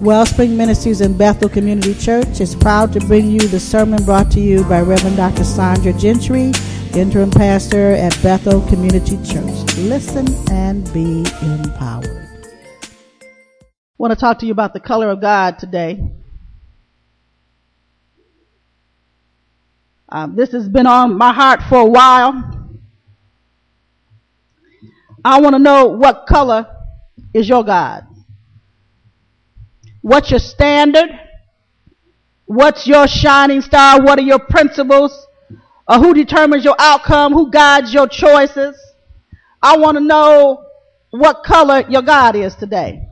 Wellspring Ministries in Bethel Community Church is proud to bring you the sermon brought to you by Reverend Dr. Sandra Gentry, interim pastor at Bethel Community Church. Listen and be empowered. I want to talk to you about the color of God today. This has been on my heart for a while. I want to know, what color is your God? What's your standard? What's your shining star? What are your principles? Who determines your outcome? Who guides your choices? I want to know what color your God is today.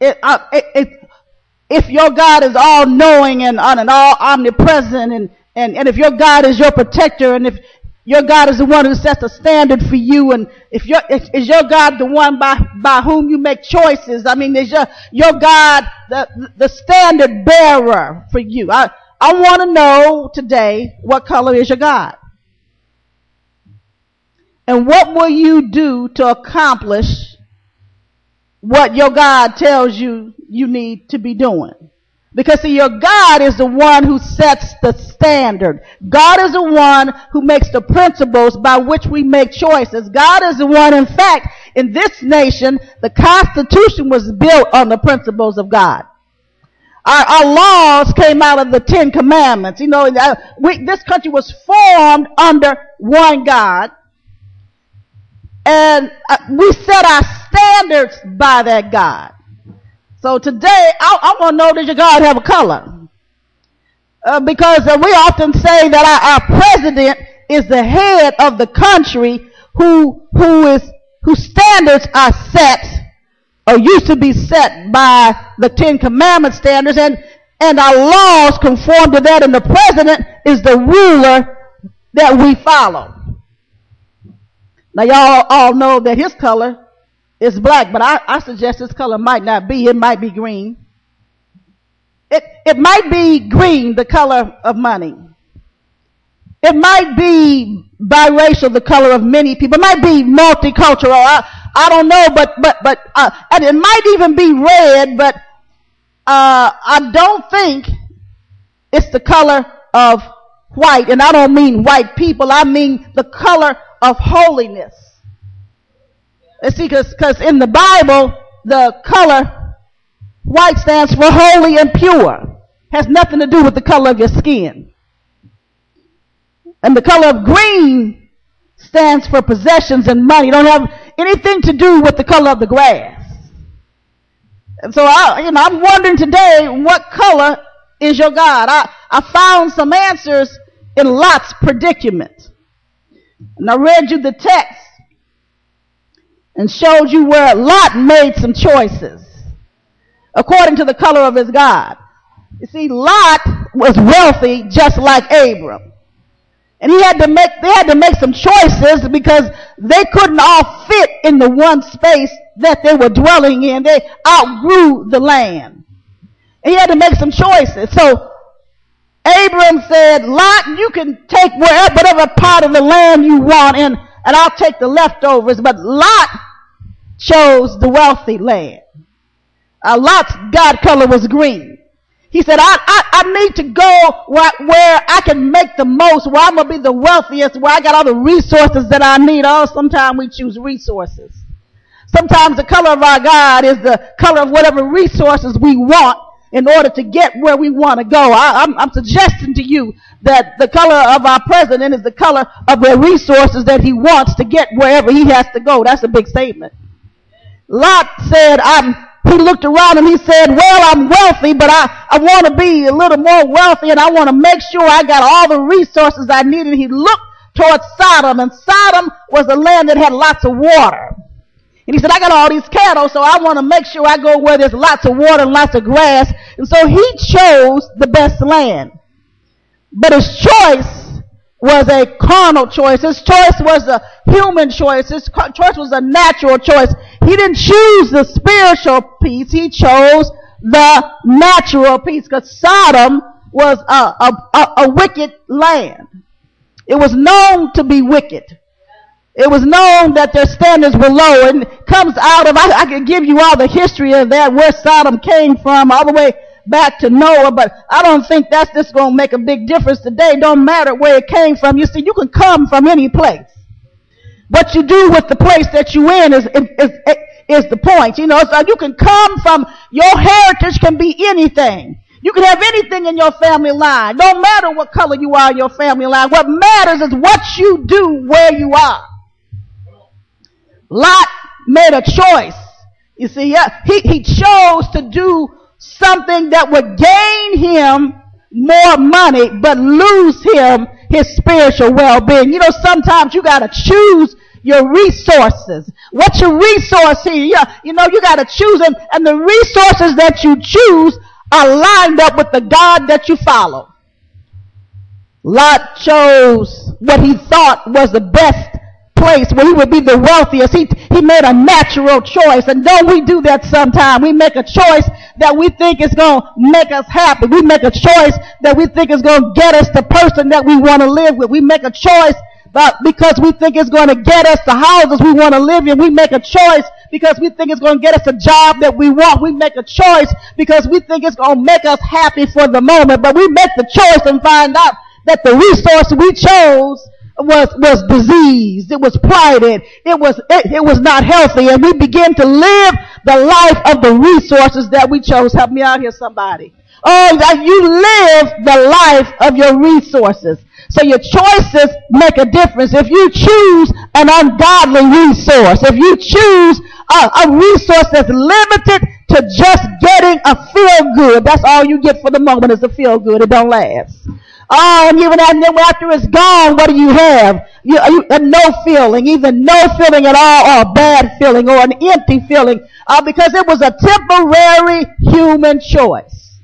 If your God is all knowing and all omnipresent, and if your God is your protector, and if your God is the one who sets a standard for you, and is your God the one by whom you make choices? I mean, is your God the standard bearer for you? I want to know today, what color is your God? And what will you do to accomplish what your God tells you you need to be doing? Because, see, your God is the one who sets the standard. God is the one who makes the principles by which we make choices. God is the one, in fact, in this nation, the Constitution was built on the principles of God. Our laws came out of the Ten Commandments. You know, this country was formed under one God. And we set our standards by that God. So today, I want to know, does your God have a color? Because we often say that our president is the head of the country whose standards are set, or used to be set, by the Ten Commandment standards, and our laws conform to that, and the president is the ruler that we follow. Now, y'all all know that his color is black, but I suggest this color might not be. It might be green. It might be green, the color of money. It might be biracial, the color of many people. It might be multicultural. I don't know, but and it might even be red, but I don't think it's the color of white. And I don't mean white people. I mean the color of holiness. See, because in the Bible, the color white stands for holy and pure. Has nothing to do with the color of your skin. And the color of green stands for possessions and money. Don't have anything to do with the color of the grass. And so I'm wondering today, what color is your God? I found some answers in Lot's predicament. And I read you the text and showed you where Lot made some choices according to the color of his God. You see, Lot was wealthy just like Abram. And they had to make some choices because they couldn't all fit in the one space that they were dwelling in. They outgrew the land. And he had to make some choices. So Abram said, Lot, you can take whatever part of the land you want, and I'll take the leftovers. But Lot chose the wealthy land. Lot's God color was green. He said, I need to go where I can make the most, where I'm going to be the wealthiest, where I got all the resources that I need. Sometimes we choose resources. Sometimes the color of our God is the color of whatever resources we want in order to get where we want to go. I'm suggesting to you that the color of our president is the color of the resources that he wants to get wherever he has to go. That's a big statement. Lot said, he looked around and he said, well, I'm wealthy, but I want to be a little more wealthy, and I want to make sure I got all the resources I need. And he looked towards Sodom, and Sodom was a land that had lots of water. And he said, I got all these cattle, so I want to make sure I go where there's lots of water and lots of grass. And so he chose the best land. But his choice was a carnal choice. His choice was a human choice. His choice was a natural choice. He didn't choose the spiritual piece. He chose the natural piece, because Sodom was a wicked land. It was known to be wicked. It was known that their standards were low, and it comes out of, I could give you all the history of that, where Sodom came from, all the way back to Noah, but I don't think that's just going to make a big difference today. Don't matter where it came from. You see, you can come from any place. What you do with the place that you're in is the point. You know, so you can come from, your heritage can be anything. You can have anything in your family line. Don't matter what color you are in your family line. What matters is what you do where you are. Lot made a choice. You see, he chose to do something that would gain him more money, but lose him his spiritual well-being. You know, sometimes you got to choose your resources. What's your resource here? Yeah, you know, you got to choose them, and the resources that you choose are lined up with the God that you follow. Lot chose what he thought was the best place where he would be the wealthiest. He made a natural choice. And don't we do that sometime? We make a choice that we think is going to make us happy. We make a choice that we think is going to get us the person that we want to live with. We make a choice because we think it's going to get us the houses we want to live in. We make a choice because we think it's going to get us a job that we want. We make a choice because we think it's going to make us happy for the moment. But we make the choice and find out that the resource we chose was diseased. It was blighted. It was not healthy. And we begin to live the life of the resources that we chose. Help me out here, somebody. Oh, that you live the life of your resources. So your choices make a difference. If you choose an ungodly resource, if you choose a resource that's limited to just getting a feel good, that's all you get for the moment is a feel good. It don't last. Oh, and even after it's gone, what do you have? No feeling, either no feeling at all, or a bad feeling, or an empty feeling, because it was a temporary human choice.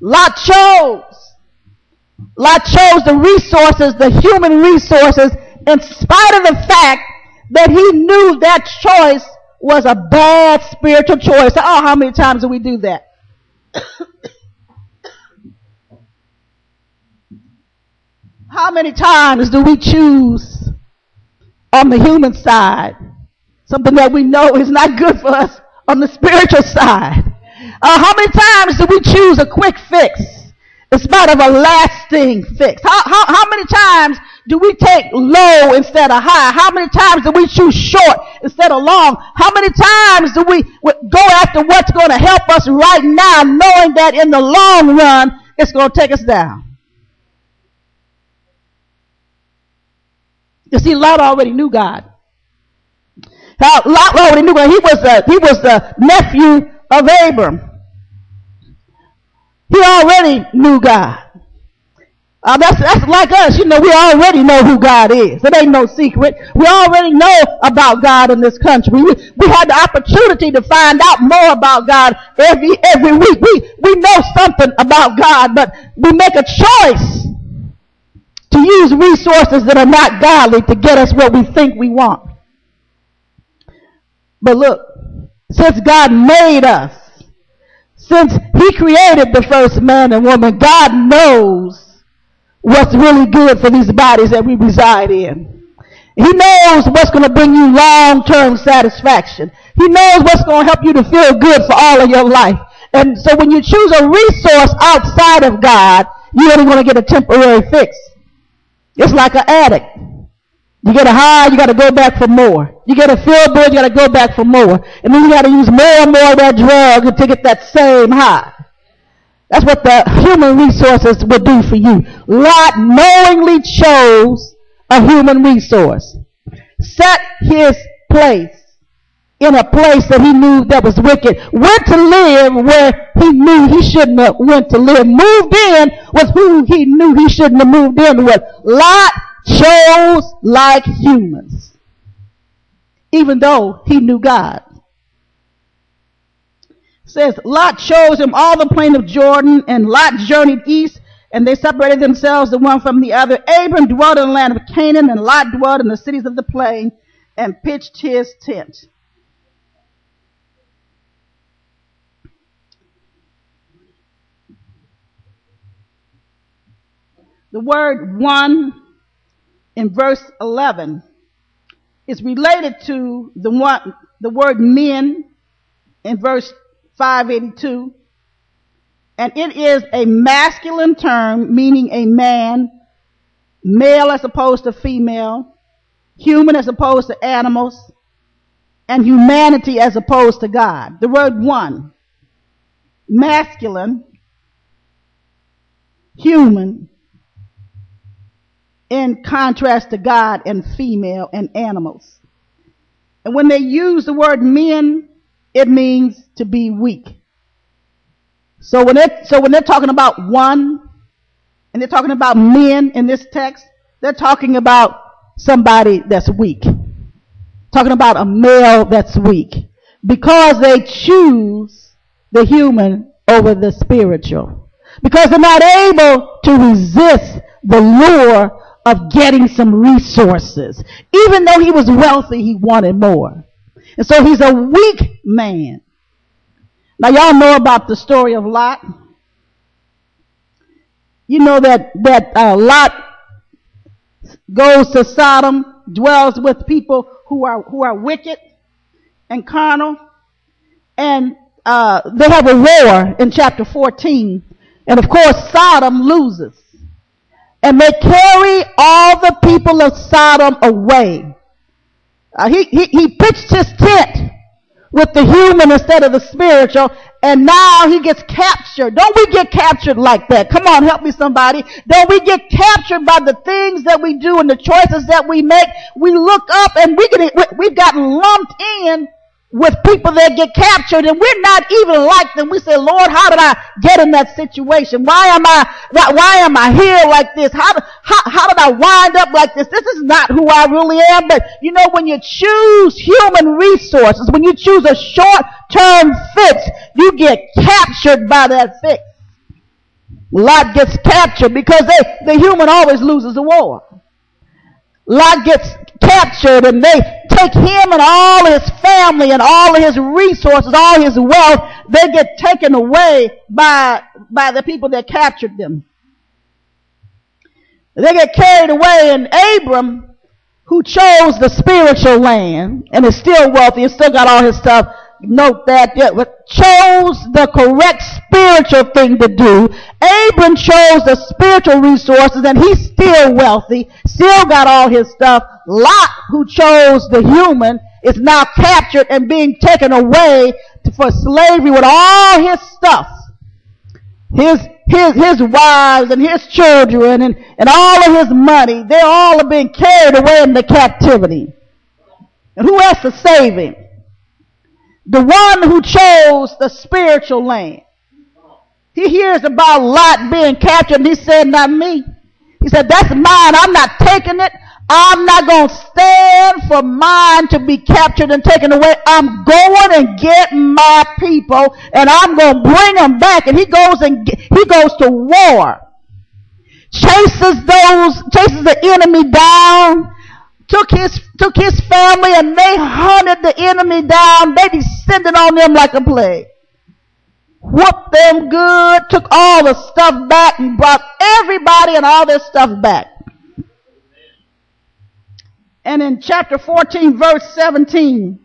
Lot chose the resources, the human resources, in spite of the fact that he knew that choice was a bad spiritual choice. Oh, how many times do we do that? How many times do we choose on the human side something that we know is not good for us on the spiritual side? How many times do we choose a quick fix in spite of a lasting fix? How many times do we take low instead of high? How many times do we choose short instead of long? How many times do we go after what's going to help us right now, knowing that in the long run it's going to take us down? You see, Lot already knew God. Lot already knew God. He was the nephew of Abram. He already knew God. That's like us. You know, we already know who God is. It ain't no secret. We already know about God in this country. We had the opportunity to find out more about God every week. We know something about God, but we make a choice to use resources that are not godly to get us what we think we want. But look, since God made us, since he created the first man and woman, God knows what's really good for these bodies that we reside in. He knows what's going to bring you long-term satisfaction. He knows what's going to help you to feel good for all of your life. And so when you choose a resource outside of God, you're only going to get a temporary fix. It's like an addict. You get a high, you got to go back for more. You get a feel good, you got to go back for more. And then you got to use more and more of that drug to get that same high. That's what the human resources would do for you. Lot knowingly chose a human resource. Set his place in a place that he knew that was wicked. Went to live where he knew he shouldn't have went to live. Moved in with who he knew he shouldn't have moved in with. Lot chose like humans, even though he knew God. It says, Lot chose him all the plain of Jordan, and Lot journeyed east, and they separated themselves the one from the other. Abram dwelt in the land of Canaan, and Lot dwelt in the cities of the plain, and pitched his tent. The word one in verse 11 is related to the word men in verse 582. And it is a masculine term meaning a man, male as opposed to female, human as opposed to animals, and humanity as opposed to God. The word one, masculine, human, in contrast to God, and female and animals. And when they use the word men, it means to be weak. So when they're talking about one, and they're talking about men in this text, they're talking about somebody that's weak. Talking about a male that's weak. Because they choose the human over the spiritual. Because they're not able to resist the lure of getting some resources. Even though he was wealthy, he wanted more. And so he's a weak man. Now y'all know about the story of Lot. You know that Lot goes to Sodom, dwells with people who are wicked and carnal, and they have a war in chapter 14, and of course Sodom loses, and they carry all the people of Sodom away. He pitched his tent with the human instead of the spiritual, and now he gets captured. Don't we get captured like that? Come on, help me somebody. Don't we get captured by the things that we do and the choices that we make? We look up and we've gotten lumped in with people that get captured, and we're not even like them. We say, Lord, how did I get in that situation? Why am I here like this? How did I wind up like this? This is not who I really am. But you know, when you choose human resources, when you choose a short-term fix, you get captured by that fix. Lot gets captured because the human always loses a war. Lot gets captured, and they take him and all his family and all of his resources, all his wealth. They get taken away by the people that captured them. They get carried away, and Abram, who chose the spiritual land and is still wealthy and still got all his stuff, note that, chose the correct spiritual thing to do. Abram chose the spiritual resources, and he's still wealthy, still got all his stuff. Lot, who chose the human, is now captured and being taken away for slavery with all his stuff. His wives and his children and all of his money, they all are being carried away into captivity. And who has to save him? The one who chose the spiritual land. He hears about Lot being captured, and he said, not me. He said, that's mine. I'm not taking it. I'm not going to stand for mine to be captured and taken away. I'm going and get my people, and I'm going to bring them back. And he goes to war. Chases the enemy down. Took his family, and they hunted the enemy down. They descended on them like a plague. Whooped them good, took all the stuff back, and brought everybody and all their stuff back. And in chapter 14, verse 17,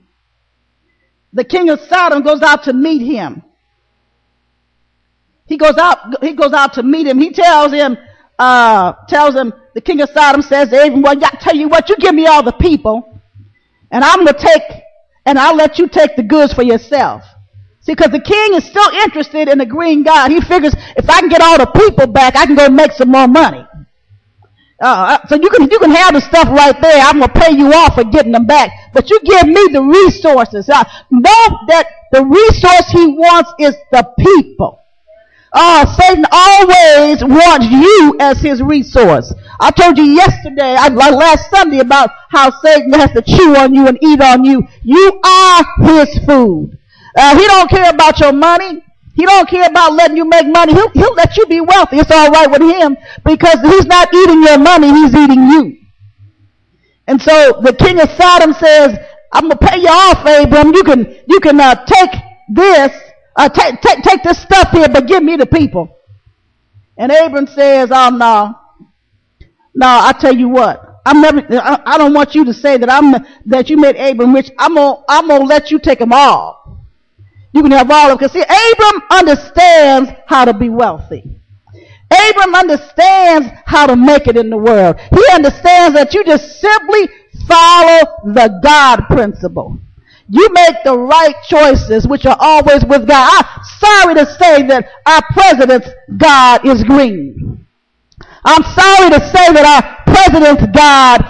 the king of Sodom goes out to meet him. He goes out to meet him. He tells him, the king of Sodom says to Abram, well, I tell you what, you give me all the people, and I'll let you take the goods for yourself. See, because the king is still interested in agreeing God. He figures, if I can get all the people back, I can go make some more money. So you can have the stuff right there. I'm going to pay you off for getting them back. But you give me the resources. Know that the resource he wants is the people. Satan always wants you as his resource. I told you yesterday, last Sunday, about how Satan has to chew on you and eat on you. You are his food. He don't care about your money. He don't care about letting you make money. He'll let you be wealthy. It's all right with him because he's not eating your money. He's eating you. And so the king of Sodom says, I'm going to pay you off, Abram. You can take this. Take this stuff here, but give me the people. And Abram says, oh, no, I tell you what. I don't want you to say that you made Abram rich. I'm gonna let you take them all. You can have all of them. Because see, Abram understands how to be wealthy. Abram understands how to make it in the world. He understands that you just simply follow the God principle. You make the right choices, which are always with God. I'm sorry to say that our president's God is green. I'm sorry to say that our president's God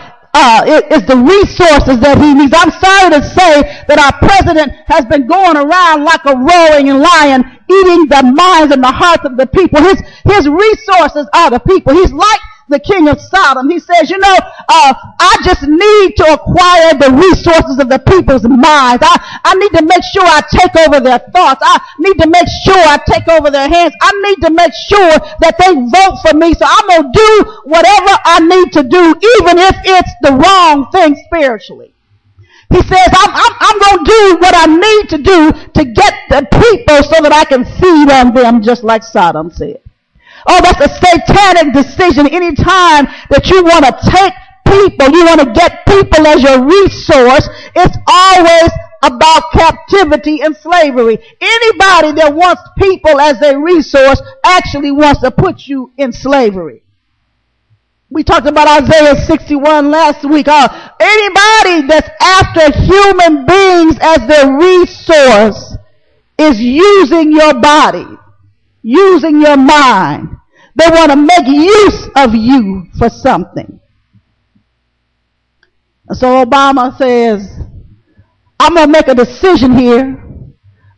is the resources that he needs. I'm sorry to say that our president has been going around like a roaring lion, eating the minds and the hearts of the people. His resources are the people. He's like the king of Sodom. He says, I just need to acquire the resources of the people's minds. I need to make sure I take over their thoughts. I need to make sure I take over their hands. I need to make sure that they vote for me. So I'm going to do whatever I need to do, even if it's the wrong thing spiritually. He says, I'm going to do what I need to do to get the people so that I can feed on them, just like Sodom said. Oh, that's a satanic decision. Anytime that you want to take people, you want to get people as your resource, it's always about captivity and slavery. Anybody that wants people as their resource actually wants to put you in slavery. We talked about Isaiah 61 last week. Anybody that's after human beings as their resource is using your body, using your mind. They want to make use of you for something. And so Obama says, I'm going to make a decision here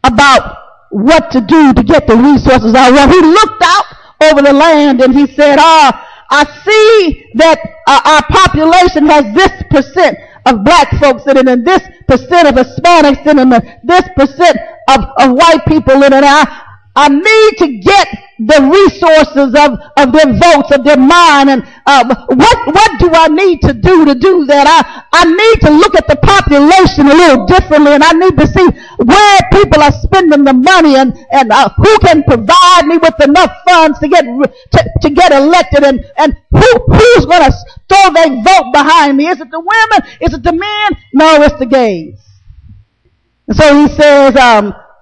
about what to do to get the resources I want. He looked out over the land and he said, I see that our population has this percent of black folks in it, and this percent of Hispanics in it, and this percent of white people in it. I need to get the resources of their votes, of their mind, and what do I need to do that? I need to look at the population a little differently, and I need to see where people are spending the money, and who can provide me with enough funds to get elected, and who's going to throw their vote behind me. Is it the women? Is it the men? No, it's the gays. And so he says,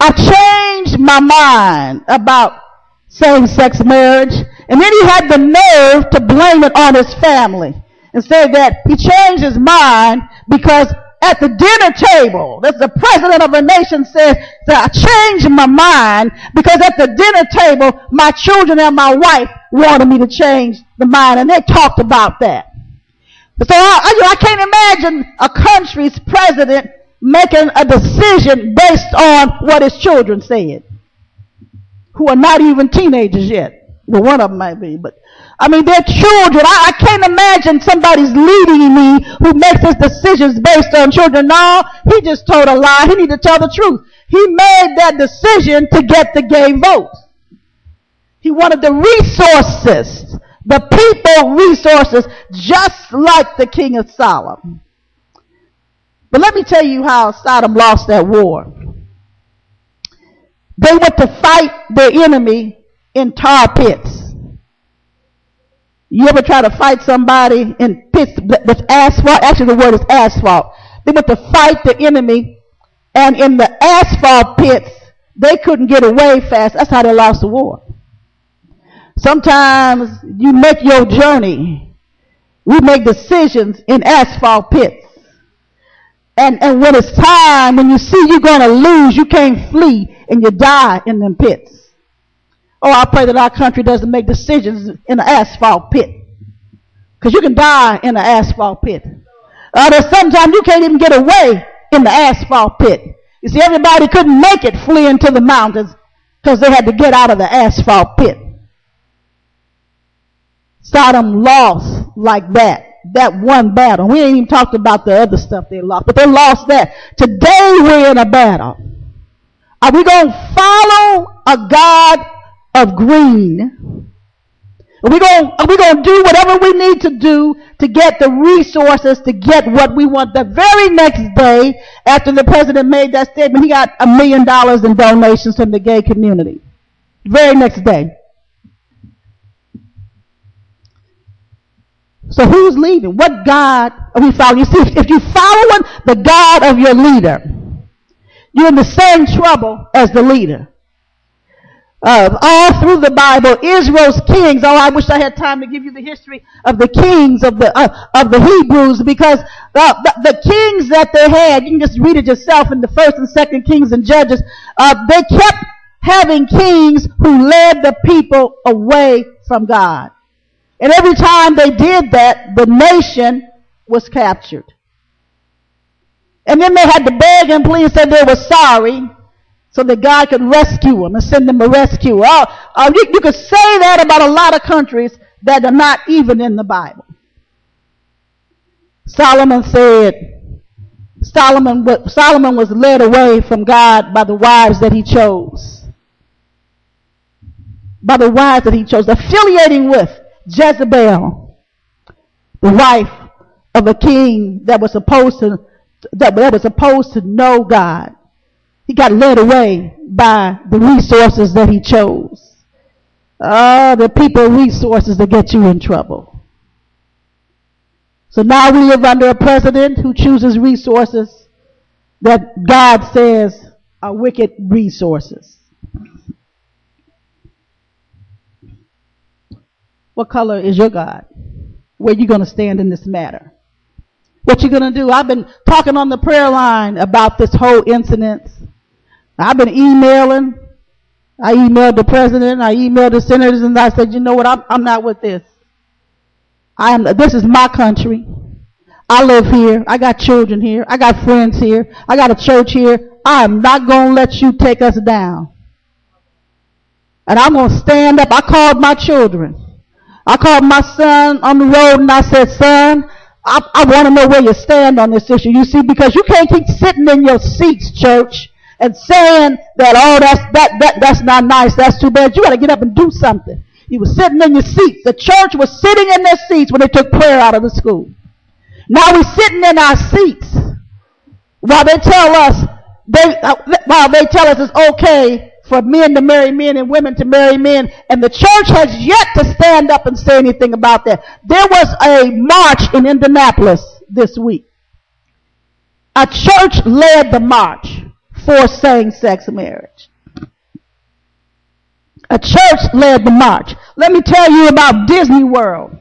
I changed my mind about same-sex marriage. And then he had the nerve to blame it on his family and say that he changed his mind because at the dinner table, as the president of a nation says, I changed my mind because at the dinner table, my children and my wife wanted me to change the mind, and they talked about that. So I can't imagine a country's president making a decision based on what his children said, who are not even teenagers yet. Well, one of them might be, but I mean, they're children. I can't imagine somebody's leading me who makes his decisions based on children. No, he just told a lie. He needed to tell the truth. He made that decision to get the gay vote. He wanted the resources, the people resources, just like the king of Sodom. But let me tell you how Sodom lost that war. They went to fight their enemy in tar pits. You ever try to fight somebody in pits with asphalt? Actually, the word is asphalt. They went to fight the enemy, and in the asphalt pits, they couldn't get away fast. That's how they lost the war. Sometimes you make your journey. We make decisions in asphalt pits. And when it's time, when you see you're going to lose, you can't flee, and you die in them pits. Oh, I pray that our country doesn't make decisions in an asphalt pit. Because you can die in an asphalt pit. There's sometimes you can't even get away in the asphalt pit. You see, everybody couldn't make it fleeing to the mountains because they had to get out of the asphalt pit. Sodom lost like that one battle. We ain't even talked about the other stuff they lost, but they lost that. Today we're in a battle. Are we going to follow a God of green? Are we going to do whatever we need to do to get the resources to get what we want? The very next day after the president made that statement, he got $1 million in donations from the gay community. Very next day. So who's leading? What God are we following? You see, if you're following the God of your leader, you're in the same trouble as the leader. All through the Bible, Israel's kings. Oh, I wish I had time to give you the history of the kings of the Hebrews, because the kings that they had, you can just read it yourself in the first and second Kings and Judges. They kept having kings who led the people away from God, and every time they did that, the nation was captured. And then they had to beg and plead and say they were sorry, so that God could rescue them and send them a rescue. You could say that about a lot of countries that are not even in the Bible. Solomon was led away from God by the wives that he chose. Affiliating with Jezebel, the wife of a king that was supposed to know God. He got led away by the resources that he chose. The people resources that get you in trouble. So now we live under a president who chooses resources that God says are wicked resources. What color is your God? Where are you going to stand in this matter? What you going to do? I've been talking on the prayer line about this whole incident. I've been emailing. I emailed the president. I emailed the senators, and I said, you know what? I'm not with this. This is my country. I live here. I got children here. I got friends here. I got a church here. I am not going to let you take us down. And I'm going to stand up. I called my children. I called my son on the road, and I said, son, I want to know where you stand on this issue. You see, because you can't keep sitting in your seats, church, and saying that, oh, that's not nice, that's too bad. You got to get up and do something. You were sitting in your seats. The church was sitting in their seats when they took prayer out of the school. Now we're sitting in our seats while they tell us it's okay for men to marry men and women to marry men, and the church has yet to stand up and say anything about that. There was a march in Indianapolis this week. A church led the march for same-sex marriage. A church led the march. Let me tell you about Disney World.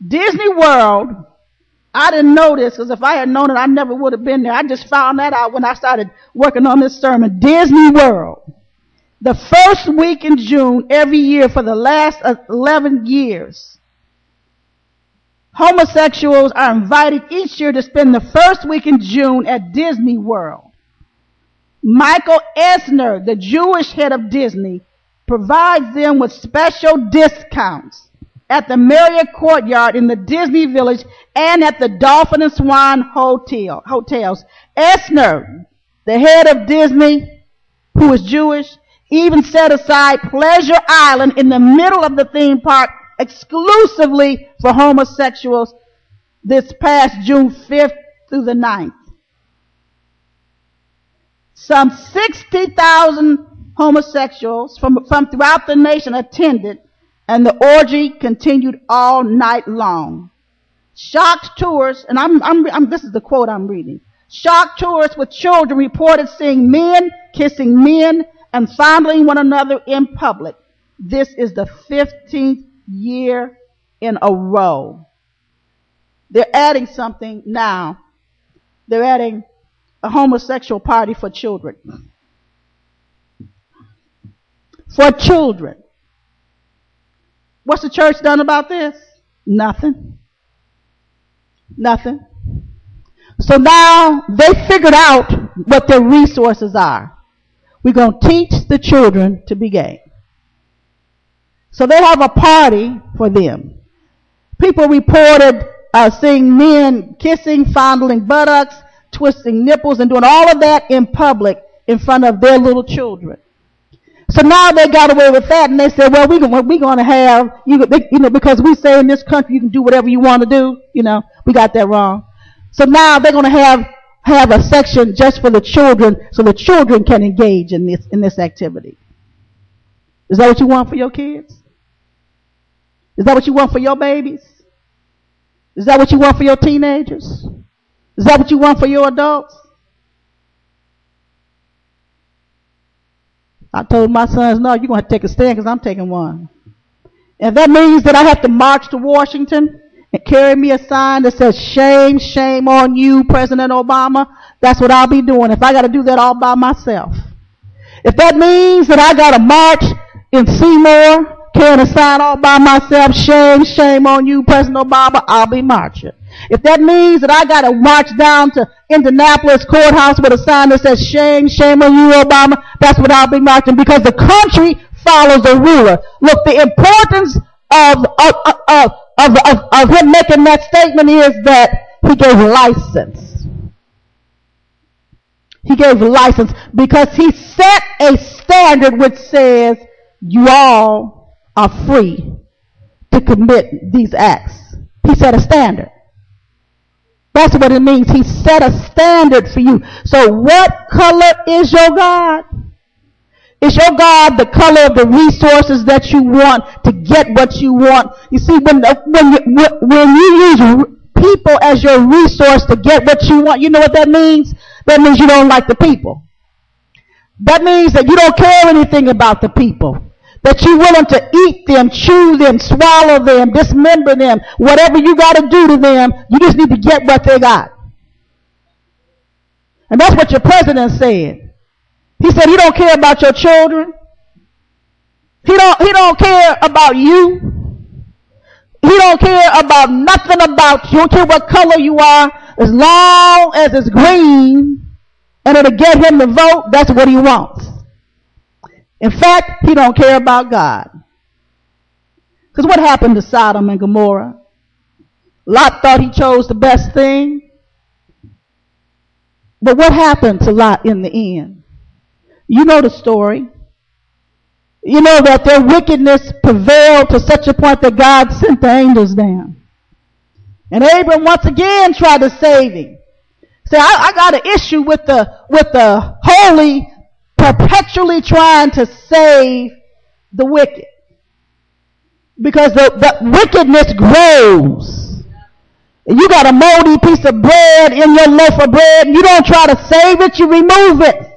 Disney World, I didn't know this, because if I had known it, I never would have been there. I just found that out when I started working on this sermon. Disney World. The first week in June every year for the last 11 years, homosexuals are invited each year to spend the first week in June at Disney World. Michael Eisner, the Jewish head of Disney, provides them with special discounts at the Marriott Courtyard in the Disney Village and at the Dolphin and Swan hotels. Eisner, the head of Disney, who is Jewish, even set aside Pleasure Island in the middle of the theme park exclusively for homosexuals this past June 5th through the 9th. Some 60,000 homosexuals from throughout the nation attended, and the orgy continued all night long. Shocked tourists, and this is the quote I'm reading. Shocked tourists with children reported seeing men kissing men and fondling one another in public. This is the 15th year in a row. They're adding something now. They're adding a homosexual party for children. For children. What's the church done about this? Nothing. Nothing. So now they figured out what their resources are. We're going to teach the children to be gay. So they have a party for them. People reported seeing men kissing, fondling buttocks, twisting nipples, and doing all of that in public in front of their little children. So now they got away with that, and they said, well, we're going to have, because we say in this country you can do whatever you want to do, we got that wrong. So now they're going to have a section just for the children, so the children can engage in this activity. Is that what you want for your kids? Is that what you want for your babies? Is that what you want for your teenagers? Is that what you want for your adults? I told my sons, no, you're going to take a stand because I'm taking one. If that means that I have to march to Washington and carry me a sign that says, shame, shame on you, President Obama, that's what I'll be doing if I got to do that all by myself. If that means that I got to march in Seymour, carrying a sign all by myself, shame, shame on you, President Obama, I'll be marching. If that means that I got to march down to Indianapolis courthouse with a sign that says, shame, shame on you, Obama, that's what I'll be marching, because the country follows the ruler. Look, the importance of him making that statement is that he gave license. He gave license because he set a standard which says you all are free to commit these acts. He set a standard. That's what it means. He set a standard for you. So what color is your God? Is your God the color of the resources that you want to get what you want? You see, when you use people as your resource to get what you want, you know what that means? That means you don't like the people. That means that you don't care anything about the people. That you're willing to eat them, chew them, swallow them, dismember them, whatever you got to do to them, you just need to get what they got. And that's what your president said. He said he don't care about your children. He don't care about you. He don't care about nothing about you. He don't care what color you are. As long as it's green and it'll get him to vote, that's what he wants. In fact, he don't care about God. Because what happened to Sodom and Gomorrah? Lot thought he chose the best thing. But what happened to Lot in the end? You know the story. You know that their wickedness prevailed to such a point that God sent the angels down. And Abram once again tried to save him. Say, I got an issue with the holy perpetually trying to save the wicked. Because the wickedness grows. You got a moldy piece of bread in your loaf of bread. You don't try to save it, you remove it.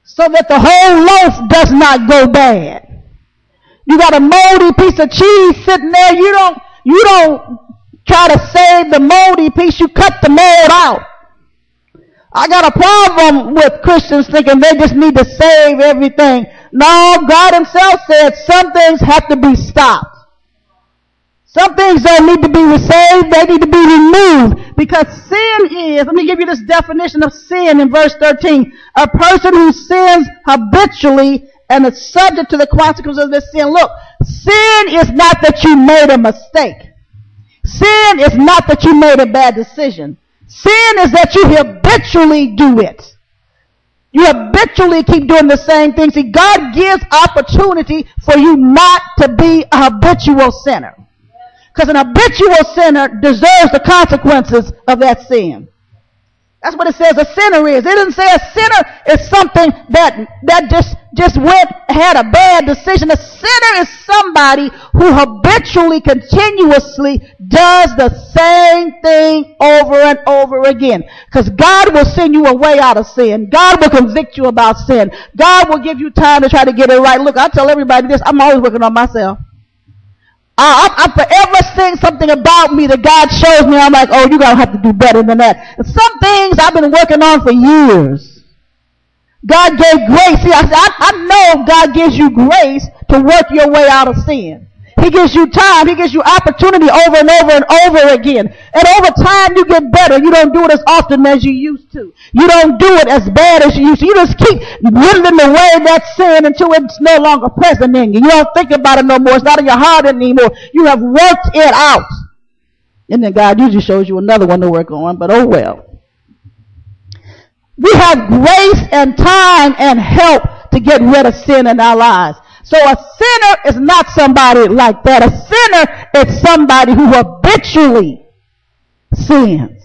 So that the whole loaf does not go bad. You got a moldy piece of cheese sitting there. You don't try to save the moldy piece. You cut the mold out. I got a problem with Christians thinking they just need to save everything. No, God himself said some things have to be stopped. Some things don't need to be saved, they need to be removed. Because sin is, let me give you this definition of sin in verse 13. A person who sins habitually and is subject to the consequences of this sin. Look, sin is not that you made a mistake. Sin is not that you made a bad decision. Sin is that you habitually do it. You habitually keep doing the same thing. See, God gives opportunity for you not to be a habitual sinner. Because an habitual sinner deserves the consequences of that sin. That's what it says a sinner is. It doesn't say a sinner is something that just went had a bad decision. A sinner is somebody who habitually, continuously does the same thing over and over again. Because God will send you a way out of sin. God will convict you about sin. God will give you time to try to get it right. Look, I tell everybody this. I'm always working on myself. I'm forever saying something about me that God shows me. I'm like, oh, you're going to have to do better than that. And some things I've been working on for years. God gave grace. See, I know God gives you grace to work your way out of sin. He gives you time. He gives you opportunity over and over and over again. And over time, you get better. You don't do it as often as you used to. You don't do it as bad as you used to. You just keep whittling away that sin until it's no longer present in you. You don't think about it no more. It's not in your heart anymore. You have worked it out. And then God usually shows you another one to work on, but oh well. We have grace and time and help to get rid of sin in our lives. So a sinner is not somebody like that. A sinner is somebody who habitually sins.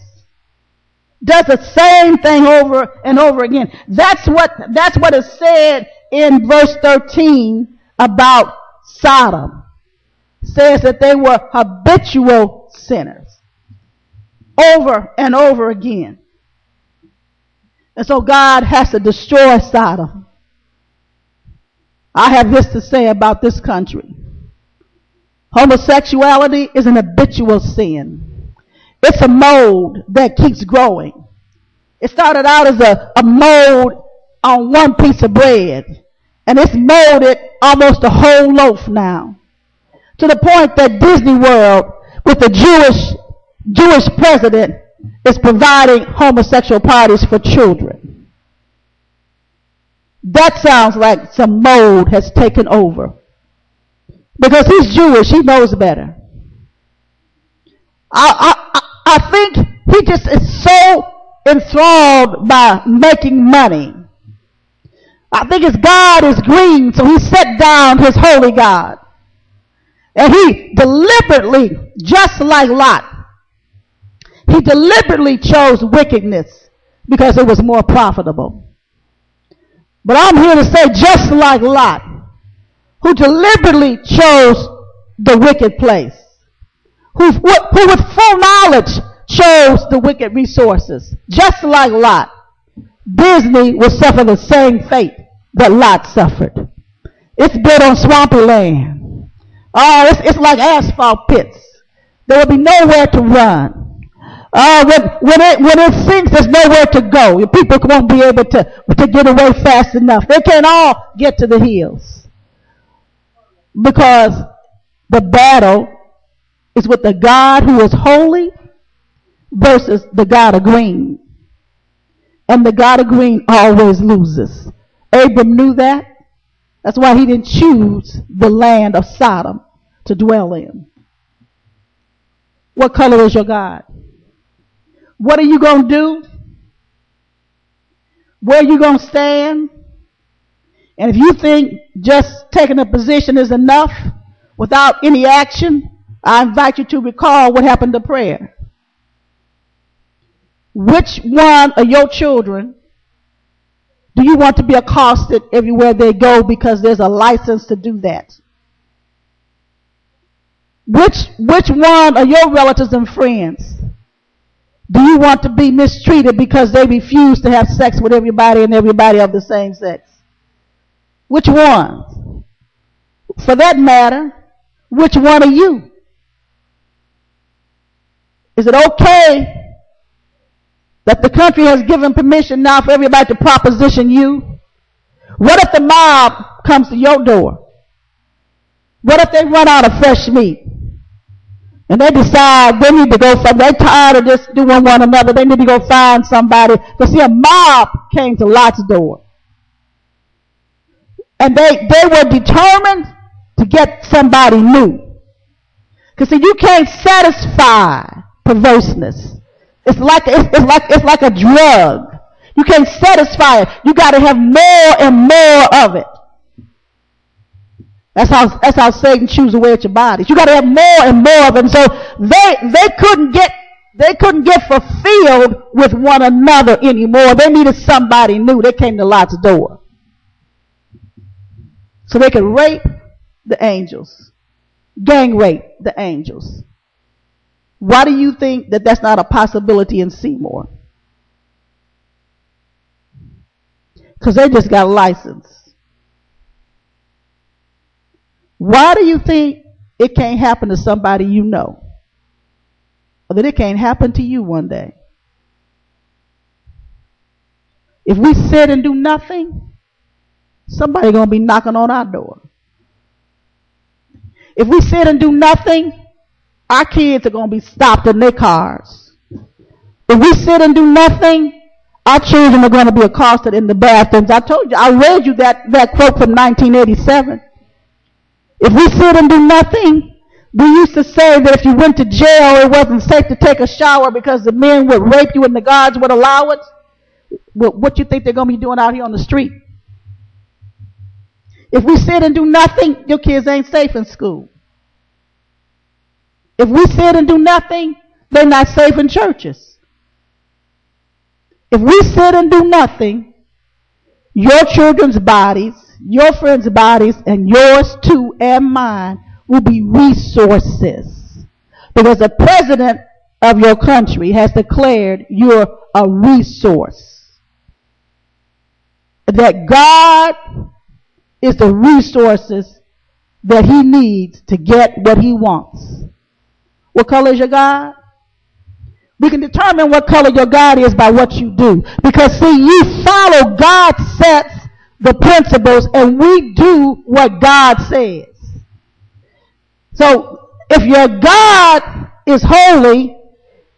Does the same thing over and over again. That's what is said in verse 13 about Sodom. says that they were habitual sinners over and over again. And so God has to destroy Sodom. I have this to say about this country. Homosexuality is an habitual sin. It's a mold that keeps growing. It started out as a mold on one piece of bread, and it's molded almost a whole loaf now, to the point that Disney World, with the Jewish president, is providing homosexual parties for children. That sounds like some mold has taken over. Because he's Jewish, he knows better. I think he just is so enthralled by making money. I think his God is green, so he set down his holy God. And he deliberately, just like Lot, he deliberately chose wickedness because it was more profitable. But I'm here to say, just like Lot, who deliberately chose the wicked place, who with full knowledge chose the wicked resources, just like Lot, Disney will suffer the same fate that Lot suffered. It's built on swampy land. Oh, it's like asphalt pits. There will be nowhere to run. When it sinks, there's nowhere to go. People won't be able to get away fast enough. They can't all get to the hills. Because the battle is with the God who is holy versus the God of green. And the God of green always loses. Abram knew that. That's why he didn't choose the land of Sodom to dwell in. What color is your God? What are you going to do? Where are you going to stand? And if you think just taking a position is enough without any action, I invite you to recall what happened to prayer. Which one of your children do you want to be accosted everywhere they go because there's a license to do that? Which one of your relatives and friends do you want to be mistreated because they refuse to have sex with everybody and everybody of the same sex? Which one? For that matter, which one are you? Is it okay that the country has given permission now for everybody to proposition you? What if the mob comes to your door? What if they run out of fresh meat? And they decide they need to go, they're tired of just doing one another. They need to go find somebody. Because see, a mob came to Lot's door. And they were determined to get somebody new. Because see, you can't satisfy perverseness. It's like a drug. You can't satisfy it. You got to have more and more of it. That's how Satan chews away at your bodies. You got to have more and more of it. And so they couldn't get fulfilled with one another anymore. They needed somebody new. They came to Lot's door so they could rape the angels, gang rape the angels. Why do you think that that's not a possibility in Seymour? Because they just got a license. Why do you think it can't happen to somebody you know? Or that it can't happen to you one day? If we sit and do nothing, somebody's going to be knocking on our door. If we sit and do nothing, our kids are going to be stopped in their cars. If we sit and do nothing, our children are going to be accosted in the bathrooms. I told you, I read you that quote from 1987. If we sit and do nothing, we used to say that if you went to jail, it wasn't safe to take a shower because the men would rape you and the guards would allow it. Well, what do you think they're going to be doing out here on the street? If we sit and do nothing, your kids ain't safe in school. If we sit and do nothing, they're not safe in churches. If we sit and do nothing, your children's bodies, your friends' bodies, and yours too and mine will be resources. Because the president of your country has declared you're a resource. That God is the resources that he needs to get what he wants. What color is your God? We can determine what color your God is by what you do. Because see, you follow, God sets the principles, and we do what God says. So if your God is holy,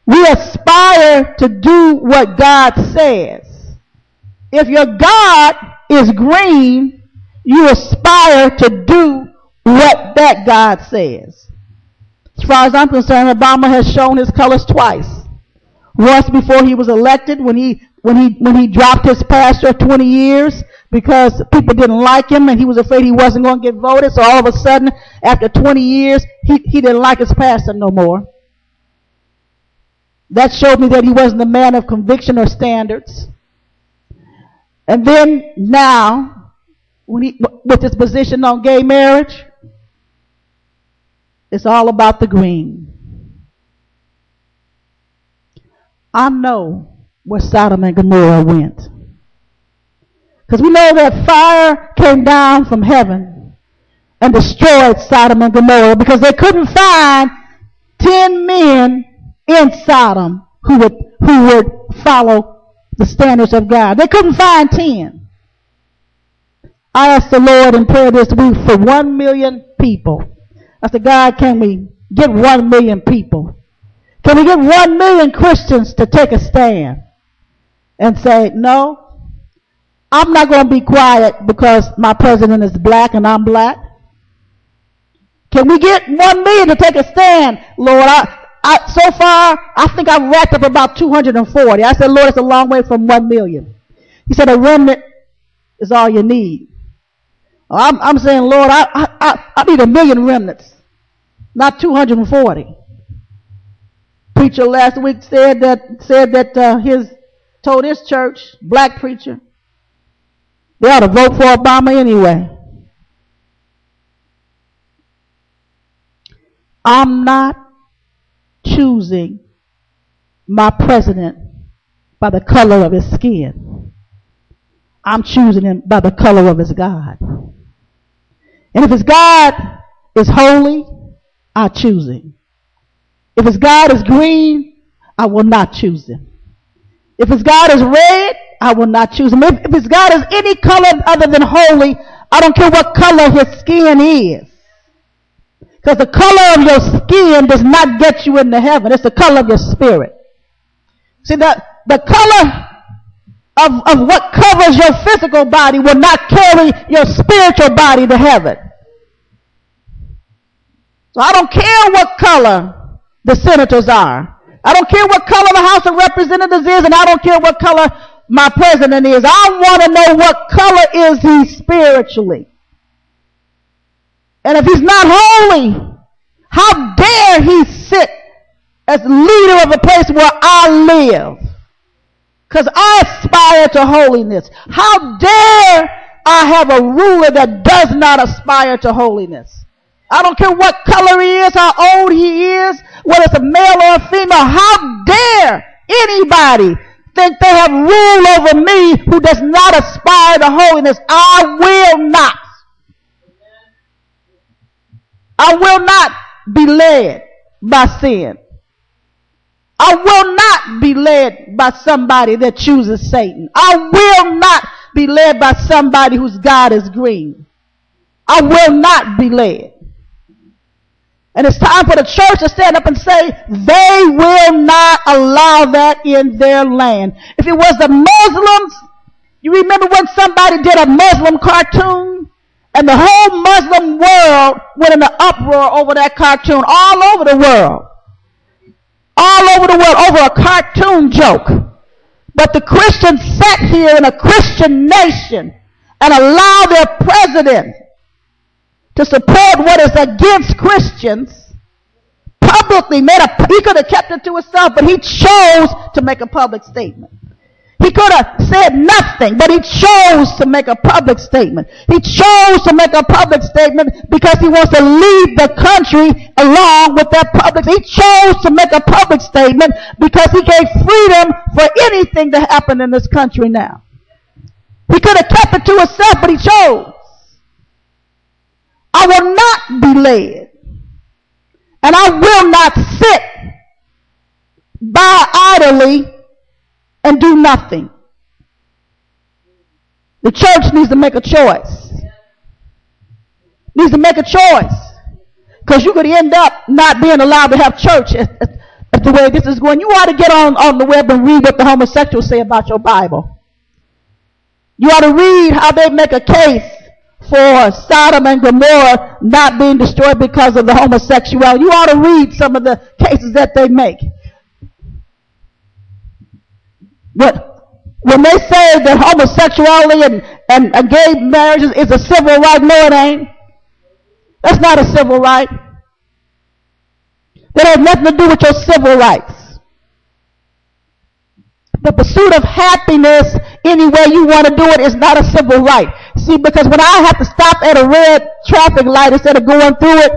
we aspire to do what God says. If your God is green, you aspire to do what that God says. As far as I'm concerned, Obama has shown his colors twice. Once before he was elected, when he dropped his pastor 20 years because people didn't like him and he was afraid he wasn't going to get voted. So all of a sudden, after 20 years, he didn't like his pastor no more. That showed me that he wasn't a man of conviction or standards. And then now, with his position on gay marriage, it's all about the green. I know where Sodom and Gomorrah went. Because we know that fire came down from heaven and destroyed Sodom and Gomorrah because they couldn't find 10 men in Sodom who would follow the standards of God. They couldn't find 10. I asked the Lord in prayer this week for 1 million people. I said, God, can we get 1 million people? Can we get 1 million Christians to take a stand and say, no, I'm not going to be quiet because my president is black and I'm black? Can we get 1 million to take a stand? Lord, so far, I think I've racked up about 240. I said, Lord, it's a long way from 1 million. He said, a remnant is all you need. I'm saying, Lord, I need 1 million remnants, not 240. Preacher last week said that told his church, black preacher, they ought to vote for Obama anyway. I'm not choosing my president by the color of his skin. I'm choosing him by the color of his God. And if his God is holy, I choose him. If his God is green, I will not choose him. If his God is red, I will not choose him. If his God is any color other than holy, I don't care what color his skin is. Because the color of your skin does not get you into heaven. It's the color of your spirit. See, the color of what covers your physical body will not carry your spiritual body to heaven. So I don't care what color the senators are. I don't care what color the House of Representatives is, and I don't care what color my president is. I want to know what color is he spiritually. And if he's not holy, how dare he sit as leader of a place where I live? Because I aspire to holiness. How dare I have a ruler that does not aspire to holiness? I don't care what color he is, how old he is, whether it's a male or a female. How dare anybody think they have rule over me who does not aspire to holiness? I will not. I will not be led by sin. I will not be led by somebody that chooses Satan. I will not be led by somebody whose God is green. I will not be led. And it's time for the church to stand up and say, they will not allow that in their land. If it was the Muslims, you remember when somebody did a Muslim cartoon? And the whole Muslim world went in an uproar over that cartoon, all over the world. All over the world, over a cartoon joke. But the Christians sat here in a Christian nation and allowed their president to support what is against Christians, publicly he could have kept it to himself, but he chose to make a public statement. He could have said nothing, but he chose to make a public statement. He chose to make a public statement because he wants to lead the country along with that public. He chose to make a public statement because he gave freedom for anything to happen in this country now. He could have kept it to himself, but he chose. I will not be led, and I will not sit by idly and do nothing. The church needs to make a choice. Needs to make a choice. Because you could end up not being allowed to have church if the way this is going. You ought to get on the web and read what the homosexuals say about your Bible. You ought to read how they make a case for Sodom and Gomorrah not being destroyed because of the homosexuality. You ought to read some of the cases that they make. When they say that homosexuality and gay marriage is a civil right, no it ain't. That's not a civil right. That has nothing to do with your civil rights. The pursuit of happiness any way you want to do it is not a civil right. See, because when I have to stop at a red traffic light instead of going through it,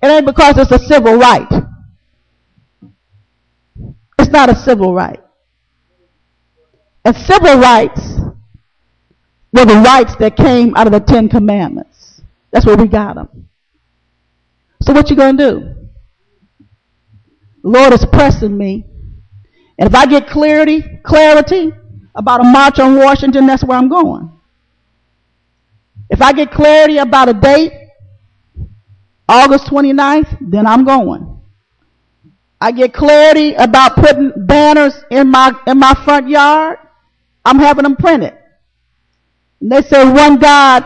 it ain't because it's a civil right. It's not a civil right. And civil rights were the rights that came out of the 10 Commandments. That's where we got them. So what you going to do? The Lord is pressing me. And if I get clarity about a march on Washington, that's where I'm going. If I get clarity about a date, August 29th, then I'm going. I get clarity about putting banners in my front yard, I'm having them printed. And they say one God,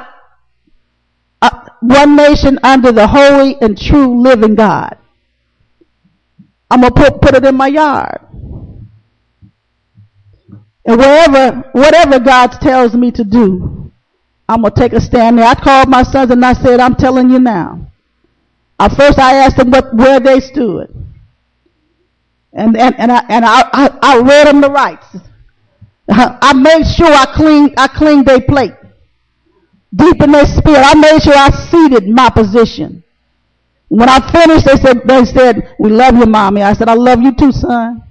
one nation under the holy and true living God. I'm going to put it in my yard. And whatever God tells me to do, I'm going to take a stand there. I called my sons and I said, I'm telling you now. First I asked them where they stood. And I read them the rights. I made sure I cleaned their plate. Deep in their spirit, I made sure I seated my position. When I finished, they said, we love you, Mommy. I said, I love you too, son.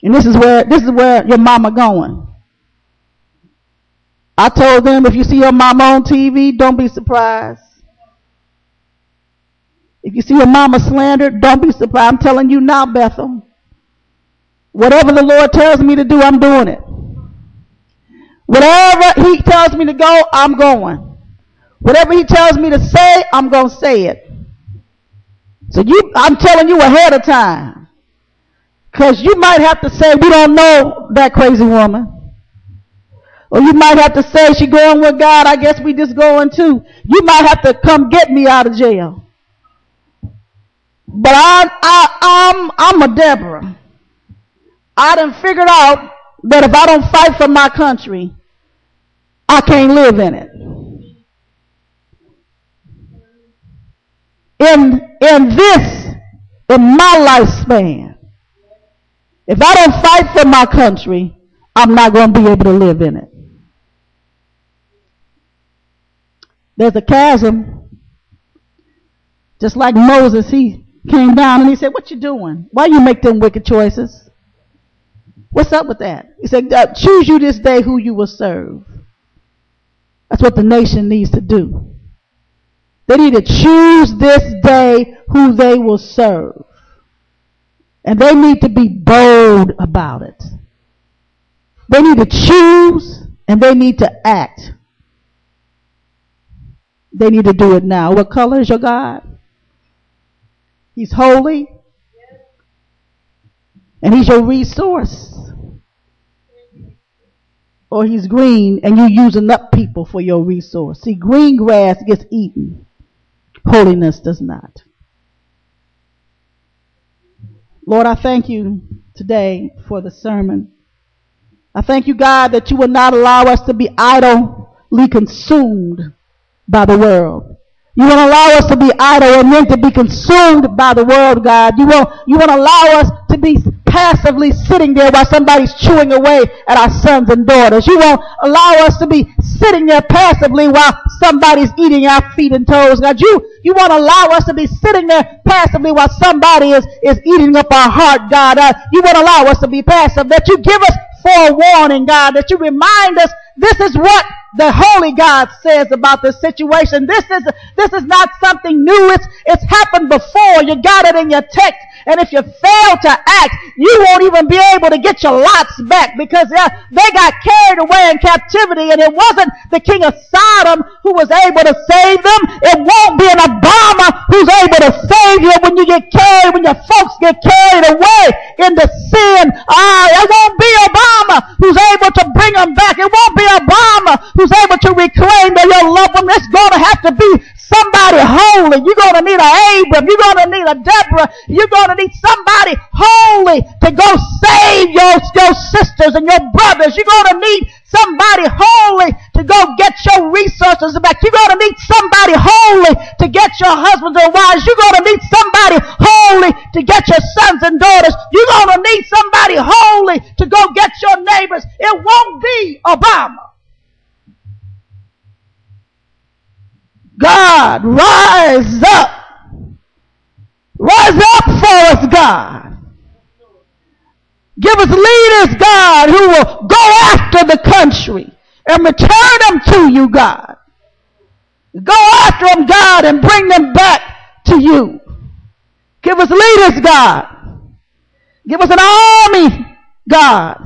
And this is where your mama going. I told them, if you see your mama on TV, don't be surprised. If you see your mama slandered, don't be surprised. I'm telling you now, Bethel. Whatever the Lord tells me to do, I'm doing it. Whatever he tells me to go, I'm going. Whatever he tells me to say, I'm going to say it. So I'm telling you ahead of time. Because you might have to say, we don't know that crazy woman. Or you might have to say, she going with God, I guess we just going too. You might have to come get me out of jail. But I'm a Deborah. I done figured out that if I don't fight for my country, I can't live in it. In my lifespan, if I don't fight for my country, I'm not going to be able to live in it. There's a chasm. Just like Moses, he came down and he said, what you doing? Why you make them wicked choices? What's up with that? He said, choose you this day who you will serve. That's what the nation needs to do. They need to choose this day who they will serve. And they need to be bold about it. They need to choose and they need to act. They need to do it now. What color is your God? He's holy. And he's your resource. Or he's green and you're using up people for your resource. See, green grass gets eaten. Holiness does not. Lord, I thank you today for the sermon. I thank you, God, that you will not allow us to be idly consumed by the world. You won't allow us to be idle and then to be consumed by the world, God. You won't allow us to be passively sitting there while somebody's chewing away at our sons and daughters. You won't allow us to be sitting there passively while somebody's eating our feet and toes. God, you won't allow us to be sitting there passively while somebody is eating up our heart, God. You won't allow us to be passive. That you give us forewarning, God. That you remind us this is what the Holy God says about this situation. This is not something new. It's happened before. You got it in your text. And if you fail to act, you won't even be able to get your lots back, because they got carried away in captivity, and it wasn't the king of Sodom who was able to save them. It won't be an Obama who's able to save you when you get carried, when your folks get carried away into sin. It won't be Obama who's able to bring them back. It won't be Obama who's able to reclaim your loved one. It's going to have to be somebody holy. You're going to need an Abram. You're going to need a Deborah. You're going to need somebody holy to go save your sisters and your brothers. You're going to need somebody holy to go get your resources back. You're going to need somebody holy to get your husbands and wives. You're going to need somebody holy to get your sons and daughters. You're going to need somebody holy to go get your neighbors. It won't be Obama. God, rise up. Rise up for us, God. Give us leaders, God, who will go after the country and return them to you, God. Go after them, God, and bring them back to you. Give us leaders, God. Give us an army, God.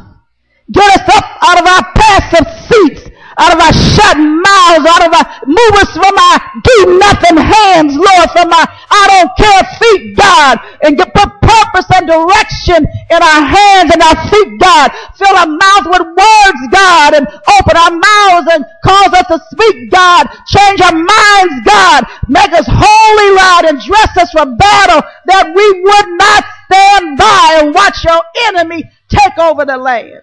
Get us up out of our passive seats, out of our shut mouths, out of our, move us from our do nothing hands, Lord, from our I don't care feet, God, and put purpose and direction in our hands and our feet, God. Fill our mouths with words, God, and open our mouths and cause us to speak, God. Change our minds, God. Make us holy, Lord, and dress us for battle, that we would not stand by and watch your enemy take over the land.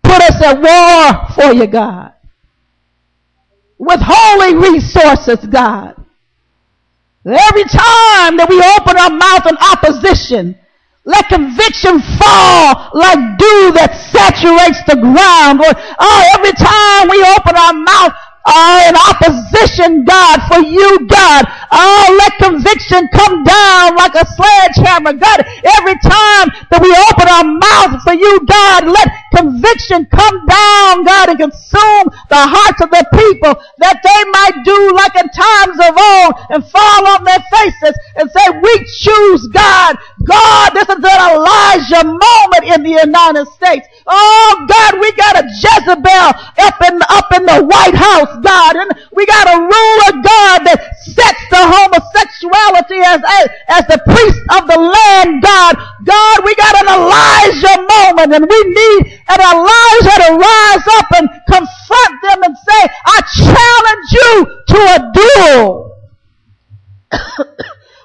Put us at war for you, God, with holy resources, God. Every time that we open our mouth in opposition, let conviction fall like dew that saturates the ground. Every time we open our mouth in opposition, God, for you, God. Let conviction come down like a sledgehammer, God. Every time that we open our mouth for you, God, let conviction come down, God, and consume the hearts of the people, that they might do like in times of old and fall on their faces and say, we choose God. God, this is an Elijah moment in the United States. Oh, God, we got a Jezebel up in the White House, God, and we got a ruler, God, that sets the homosexuality as the priest of the land, God. God, we got an Elijah moment, and we need an Elijah to rise up and confront them and say, I challenge you to a duel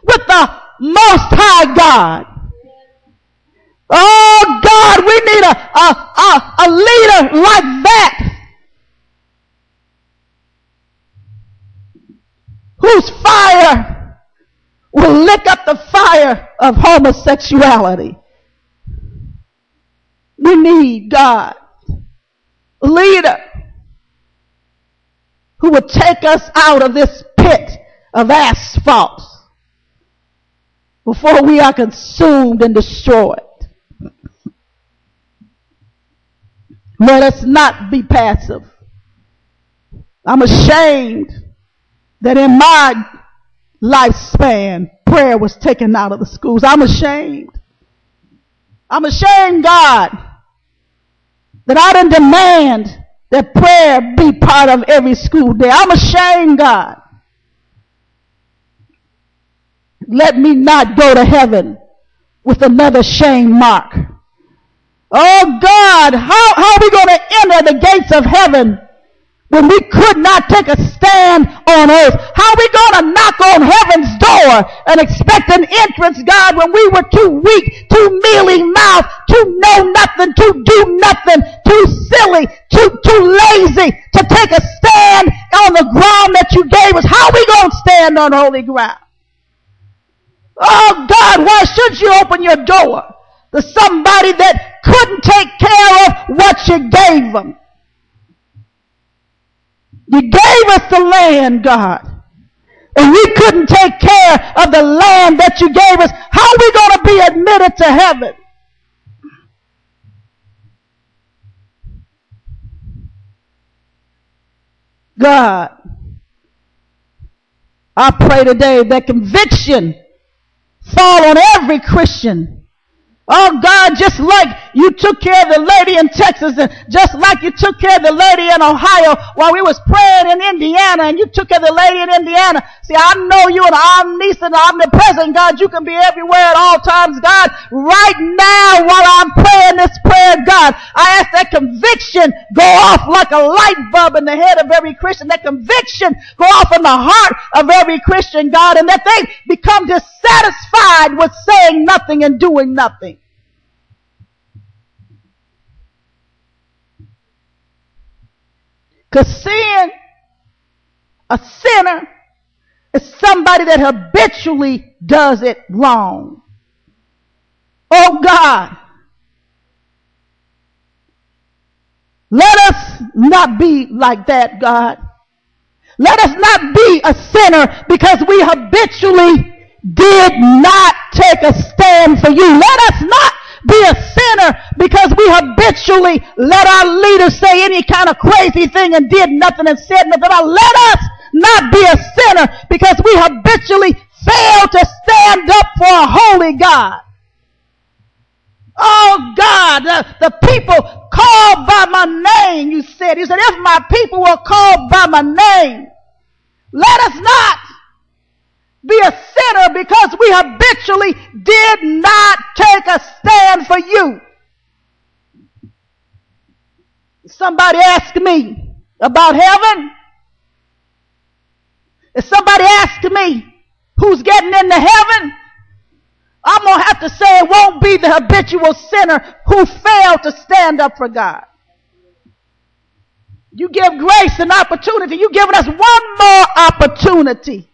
with the Most High God. Oh, God, we need a leader like that, whose fire will lick up the fire of homosexuality. We need, God, a leader who will take us out of this pit of asphalt before we are consumed and destroyed. Let us not be passive. I'm ashamed that in my lifespan, prayer was taken out of the schools. I'm ashamed. I'm ashamed, God, that I didn't demand that prayer be part of every school day. I'm ashamed, God. Let me not go to heaven with another shame mark. Oh, God, how are we going to enter the gates of heaven when we could not take a stand on earth? How are we going to knock on heaven's door and expect an entrance, God, when we were too weak, too mealy-mouthed, too know-nothing, too do-nothing, too silly, too lazy to take a stand on the ground that you gave us? How are we going to stand on holy ground? Oh God, why should you open your door to somebody that couldn't take care of what you gave them? You gave us the land, God, and we couldn't take care of the land that you gave us. How are we going to be admitted to heaven? God, I pray today that conviction fall on every Christian. Oh God, just like you took care of the lady in Texas, and just like you took care of the lady in Ohio while we was praying in Indiana, and you took care of the lady in Indiana. See, I know you are omniscient, omnipresent, God. You can be everywhere at all times, God. Right now, while I'm praying this prayer, God, I ask that conviction go off like a light bulb in the head of every Christian. That conviction go off in the heart of every Christian, God, and that they become dissatisfied with saying nothing and doing nothing. Because a sinner is somebody that habitually does it wrong. Oh God, let us not be like that, God. Let us not be a sinner because we habitually did not take a stand for you. Let us not be a sinner because we habitually let our leaders say any kind of crazy thing and did nothing and said nothing. Let us not be a sinner because we habitually fail to stand up for a holy God. Oh God, the people called by my name, you said. You said, if my people were called by my name, let us not be a sinner because we habitually did not take a stand for you. Somebody asked me about heaven. If somebody asked me who's getting into heaven, I'm going to have to say it won't be the habitual sinner who failed to stand up for God. You give grace and opportunity. You've given us one more opportunity.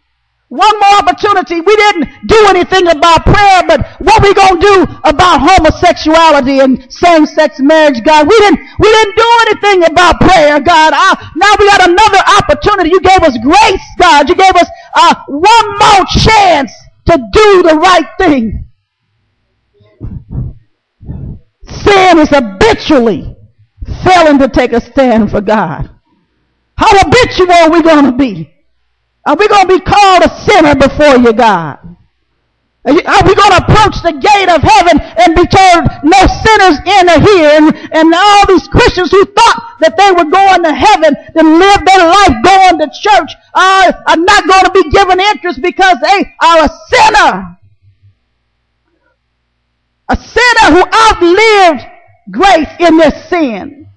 One more opportunity. We didn't do anything about prayer, but what we going to do about homosexuality and same-sex marriage, God? We didn't do anything about prayer, God. Now we got another opportunity. You gave us grace, God. You gave us one more chance to do the right thing. Sin is habitually failing to take a stand for God. How habitual are we going to be? Are we going to be called a sinner before you, God? Are we going to approach the gate of heaven and be told no sinners enter here? And all these Christians who thought that they were going to heaven and live their life going to church are not going to be given interest because they are a sinner. A sinner who outlived grace in their sin.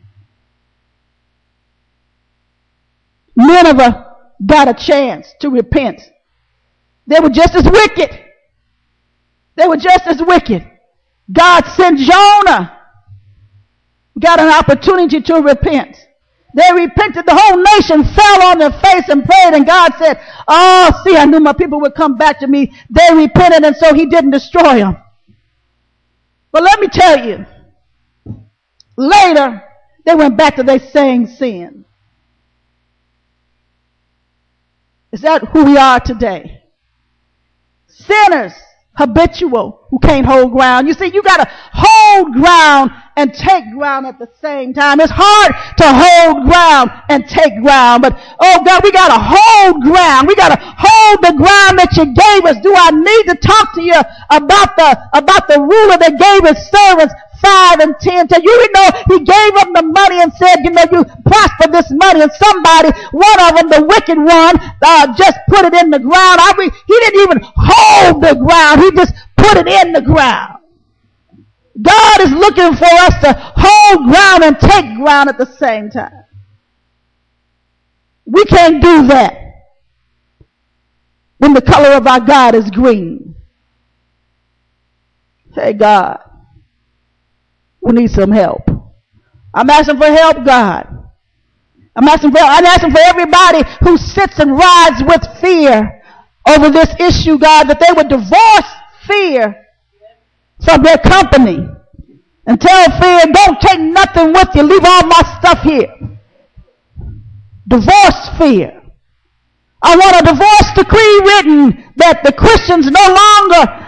Nineveh got a chance to repent. They were just as wicked. They were just as wicked. God sent Jonah. Got an opportunity to repent. They repented. The whole nation fell on their face and prayed, and God said, oh, see, I knew my people would come back to me. They repented, and so he didn't destroy them. But let me tell you, later, they went back to their same sin. Is that who we are today? Sinners, habitual, who can't hold ground. You see, you got to hold ground and take ground at the same time. It's hard to hold ground and take ground, but oh God, we got to hold ground. We got to hold the ground that you gave us. Do I need to talk to you about the ruler that gave his servants 5 and 10? You know, he gave them the money and said, you know, you prosper this money. And somebody, one of them, the wicked one, just put it in the ground. He didn't even hold the ground. He just put it in the ground. God is looking for us to hold ground and take ground at the same time. We can't do that when the color of our God is green. Hey, God, we need some help. I'm asking for help, God. I'm asking for everybody who sits and rides with fear over this issue, God, that they would divorce fear from their company. And tell fear, don't take nothing with you. Leave all my stuff here. Divorce fear. I want a divorce decree written that the Christians no longer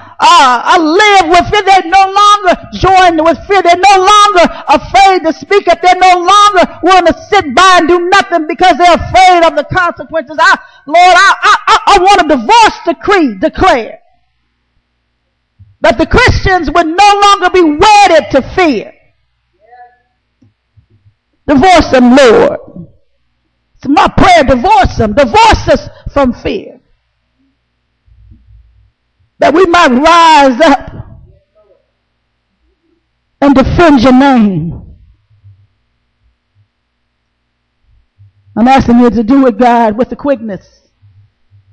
live with fear. They're no longer joined with fear. They're no longer afraid to speak up. They're no longer willing to sit by and do nothing because they're afraid of the consequences. I want a divorce decree declared that the Christians would no longer be wedded to fear. Divorce them, Lord. It's my prayer, divorce them. Divorce us from fear. That we might rise up and defend your name. I'm asking you to do it, God, with a quickness.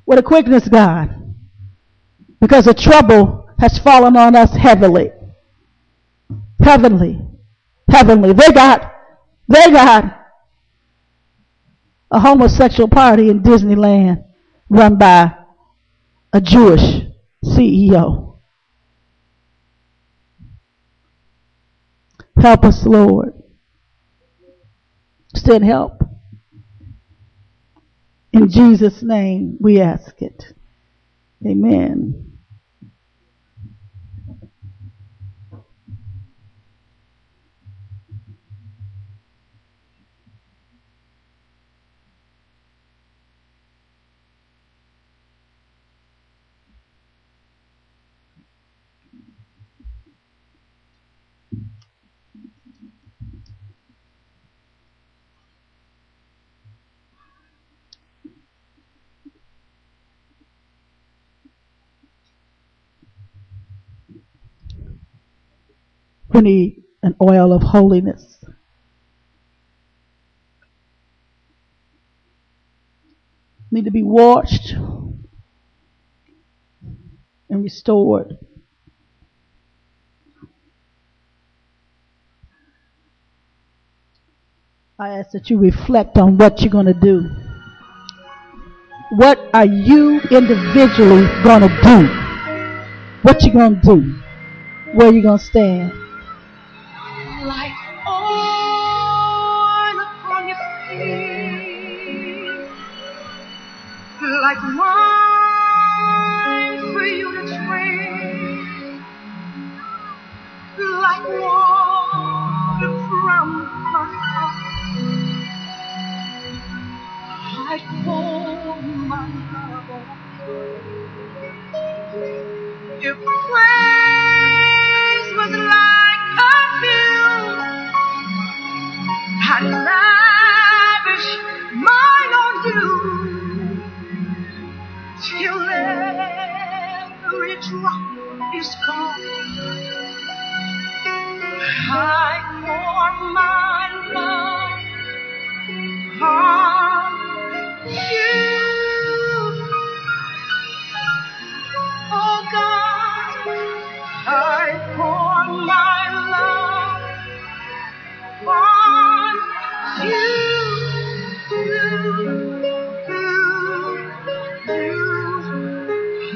With a quickness, God. Because the trouble has fallen on us heavily. Heavenly. Heavenly. They got a homosexual party in Disneyland run by a Jewish CEO. Help us, Lord. Send help. In Jesus' name we ask it. Amen. We need an oil of holiness. Need to be washed and restored. I ask that you reflect on what you're going to do. What are you individually going to do? What you going to do? Where you going to stand? Like oil upon your feet, like wine for you to drink, like water from my heart. I pour my love on you. Your praise was like perfume. I'd lavish mine on you till every drop is gone. I pour my love on you. Oh God, I pour my love on you.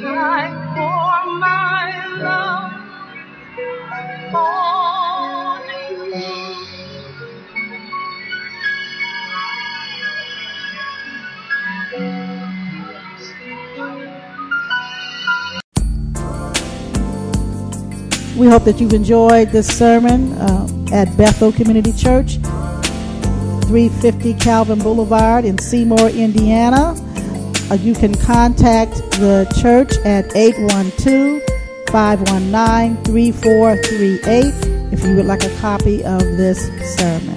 I pour my love on you. We hope that you've enjoyed this sermon at Bethel Community Church, 350 Calvin Boulevard in Seymour, Indiana. You can contact the church at 812-519-3438 if you would like a copy of this sermon.